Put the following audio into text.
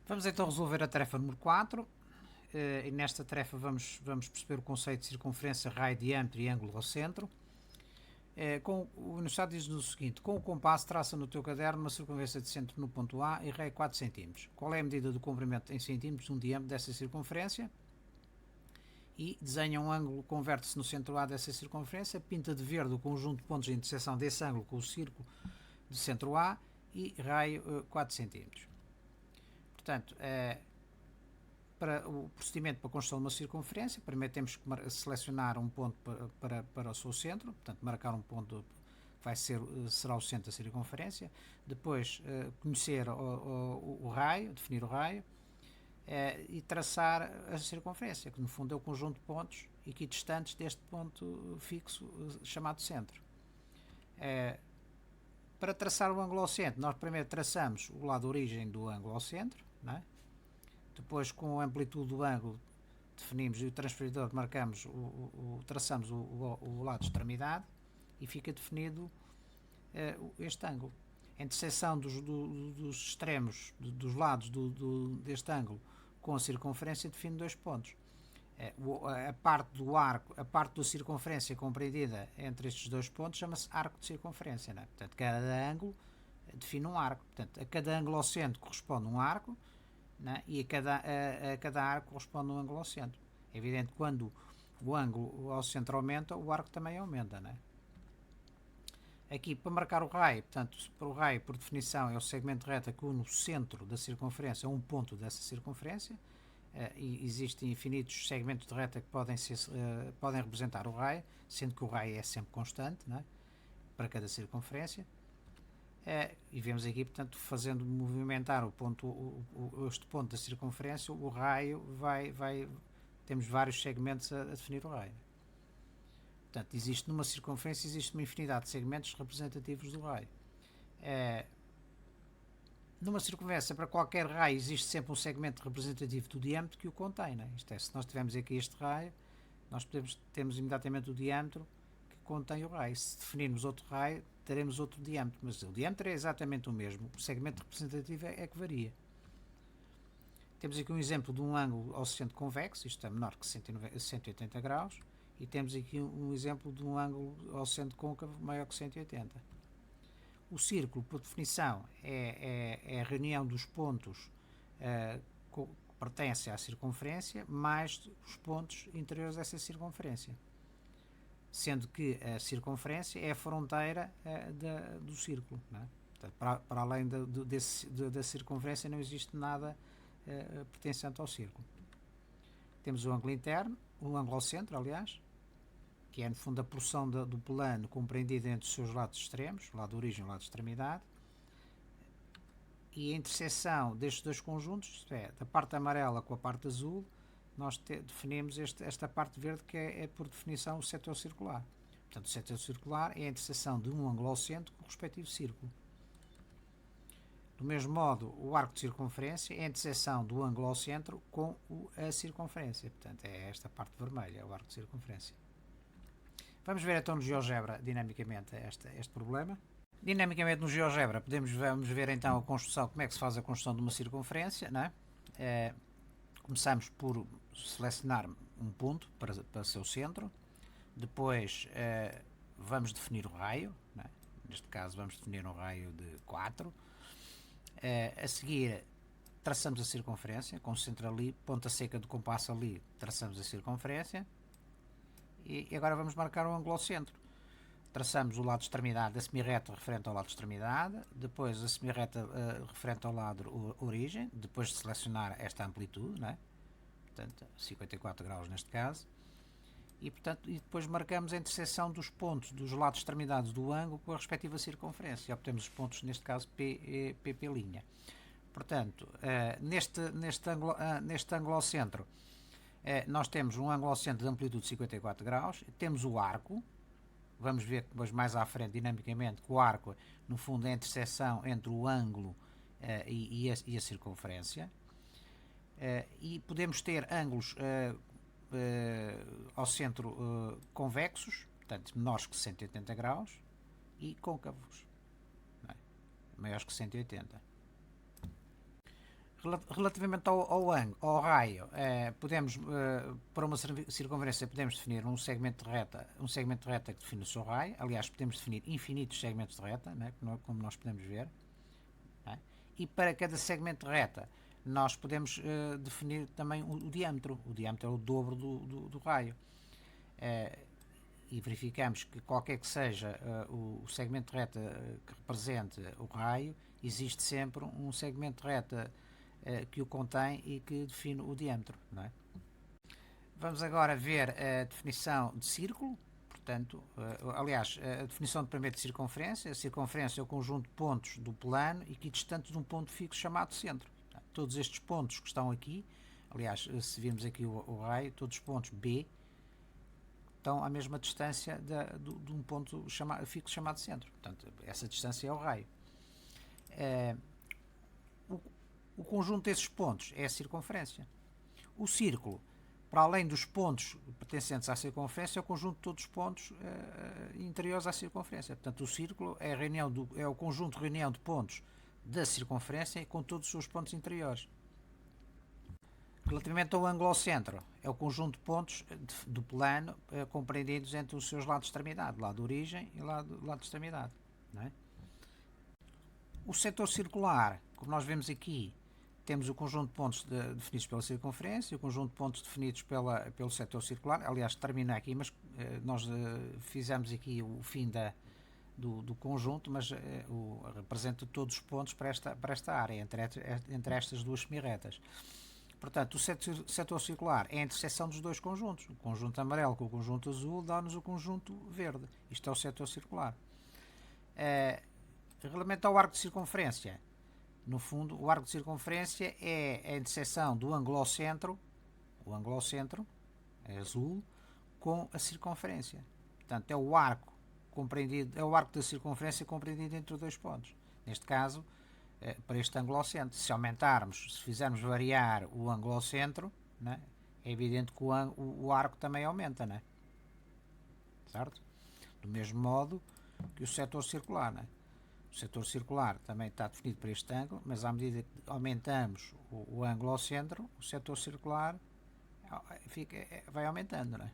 Vamos então resolver a tarefa número 4 e nesta tarefa vamos perceber o conceito de circunferência, raio, diâmetro e ângulo ao centro. O enunciado diz o seguinte: com o compasso traça no teu caderno uma circunferência de centro no ponto A e raio 4 cm. Qual é a medida do comprimento em centímetros de um diâmetro dessa circunferência? E desenha um ângulo, converte-se no centro A dessa circunferência, pinta de verde o conjunto de pontos de interseção desse ângulo com o círculo de centro A e raio 4 cm. Portanto, para o procedimento para a construção de uma circunferência, primeiro temos que selecionar um ponto para o seu centro, portanto marcar um ponto que será o centro da circunferência, depois conhecer o raio, definir o raio e traçar a circunferência, que no fundo é o conjunto de pontos equidistantes deste ponto fixo chamado centro. Para traçar o ângulo ao centro, nós primeiro traçamos o lado origem do ângulo ao centro, não é? Depois, com a amplitude do ângulo, definimos e o transferidor marcamos, traçamos o lado de extremidade e fica definido este ângulo. A interseção dos extremos, dos lados deste ângulo com a circunferência define dois pontos. A parte do arco, a parte da circunferência compreendida entre estes dois pontos chama-se arco de circunferência. Não é? Portanto, cada ângulo define um arco. Portanto, a cada ângulo ao centro corresponde um arco, né? E a cada arco corresponde um ângulo ao centro. É evidente que quando o ângulo ao centro aumenta, o arco também aumenta. Né? Aqui, para marcar o raio, portanto, para o raio, por definição, é o segmento de reta que une o centro da circunferência a um ponto dessa circunferência. E existem infinitos segmentos de reta que podem representar o raio, sendo que o raio é sempre constante, né? Para cada circunferência. E vemos aqui, portanto, fazendo movimentar este ponto da circunferência, o raio temos vários segmentos a definir o raio. Portanto, numa circunferência existe uma infinidade de segmentos representativos do raio. Numa circunferência, para qualquer raio, existe sempre um segmento representativo do diâmetro que o contém. Né? Isto é, se nós tivermos aqui este raio, nós temos imediatamente o diâmetro que contém o raio. Se definirmos outro raio, teremos outro diâmetro, mas o diâmetro é exatamente o mesmo, o segmento representativo é que varia. Temos aqui um exemplo de um ângulo ao centro convexo, isto é menor que 180 graus, e temos aqui um exemplo de um ângulo ao centro côncavo maior que 180. O círculo, por definição, é a reunião dos pontos que pertencem à circunferência mais os pontos interiores dessa circunferência. Sendo que a circunferência é a fronteira do círculo. Não é? Portanto, para além da circunferência não existe nada pertencente ao círculo. Temos o ângulo interno, o ângulo ao centro, aliás, que é no fundo a porção do plano compreendida entre os seus lados extremos, o lado de origem e o lado de extremidade, e a interseção destes dois conjuntos, isto é, da parte amarela com a parte azul, nós definimos esta parte verde que é por definição o setor circular. Portanto, o setor circular é a interseção de um ângulo ao centro com o respectivo círculo. Do mesmo modo, o arco de circunferência é a interseção do ângulo ao centro com a circunferência. Portanto, é esta parte vermelha, o arco de circunferência. Vamos ver então no GeoGebra, dinamicamente, este problema. Dinamicamente no GeoGebra, vamos ver então a construção, como é que se faz a construção de uma circunferência. Não é? Começamos por selecionar um ponto para ser o centro, depois vamos definir o raio, não é? Neste caso vamos definir um raio de 4, a seguir traçamos a circunferência, com o centro ali, ponta seca do compasso ali, traçamos a circunferência e agora vamos marcar o ângulo ao centro. Traçamos o lado de extremidade da semirreta referente ao lado de extremidade, depois a semirreta referente ao lado origem, depois de selecionar esta amplitude, não é? Portanto, 54 graus neste caso, e depois marcamos a interseção dos pontos dos lados de extremidades do ângulo com a respectiva circunferência, e obtemos os pontos, neste caso, PP'. Portanto, neste ângulo ao centro, nós temos um ângulo ao centro de amplitude de 54 graus, temos o arco. Vamos ver depois mais à frente, dinamicamente, que o arco, no fundo, é a interseção entre o ângulo e a circunferência. E podemos ter ângulos ao centro convexos, portanto, menores que 180 graus, e côncavos, não é? Maiores que 180. Relativamente ao raio, podemos, para uma circunferência, podemos definir um segmento de reta que define o seu raio. Aliás, podemos definir infinitos segmentos de reta, né, como nós podemos ver. Né? E para cada segmento de reta, nós podemos definir também o diâmetro. O diâmetro é o dobro do raio. E verificamos que qualquer que seja o segmento de reta que represente o raio, existe sempre um segmento de reta que o contém e que define o diâmetro. Não é? Vamos agora ver a definição de círculo. Portanto, aliás, a definição de primeiro de circunferência. A circunferência é o conjunto de pontos do plano equidistante de um ponto fixo chamado centro. Portanto, todos estes pontos que estão aqui, aliás, se virmos aqui o raio, todos os pontos B estão à mesma distância de um ponto fixo chamado centro. Portanto, essa distância é o raio. O conjunto desses pontos é a circunferência. O círculo, para além dos pontos pertencentes à circunferência, é o conjunto de todos os pontos interiores à circunferência. Portanto, o círculo é o conjunto de reunião de pontos da circunferência com todos os seus pontos interiores. Relativamente ao ângulo ao centro, é o conjunto de pontos do plano compreendidos entre os seus lados de extremidade, lado de origem e lado de extremidade. Não é? O setor circular, como nós vemos aqui, temos o conjunto de pontos definidos pela circunferência, o conjunto de pontos definidos pelo setor circular. Aliás, termina aqui, mas nós fizemos aqui o fim do conjunto, mas representa todos os pontos para esta área, entre estas duas semi-retas. Portanto, o setor circular é a interseção dos dois conjuntos. O conjunto amarelo com o conjunto azul dá-nos o conjunto verde. Isto é o setor circular. Relativamente ao arco de circunferência, no fundo, o arco de circunferência é a interseção do ângulo ao centro, o ângulo ao centro, é azul, com a circunferência. Portanto, é o arco da circunferência compreendido entre dois pontos. Neste caso, para este ângulo ao centro. Se fizermos variar o ângulo ao centro, né, é evidente que o arco também aumenta, né? Certo? Do mesmo modo que o setor circular, né? O setor circular também está definido para este ângulo, mas à medida que aumentamos o ângulo ao centro, o setor circular vai aumentando, né?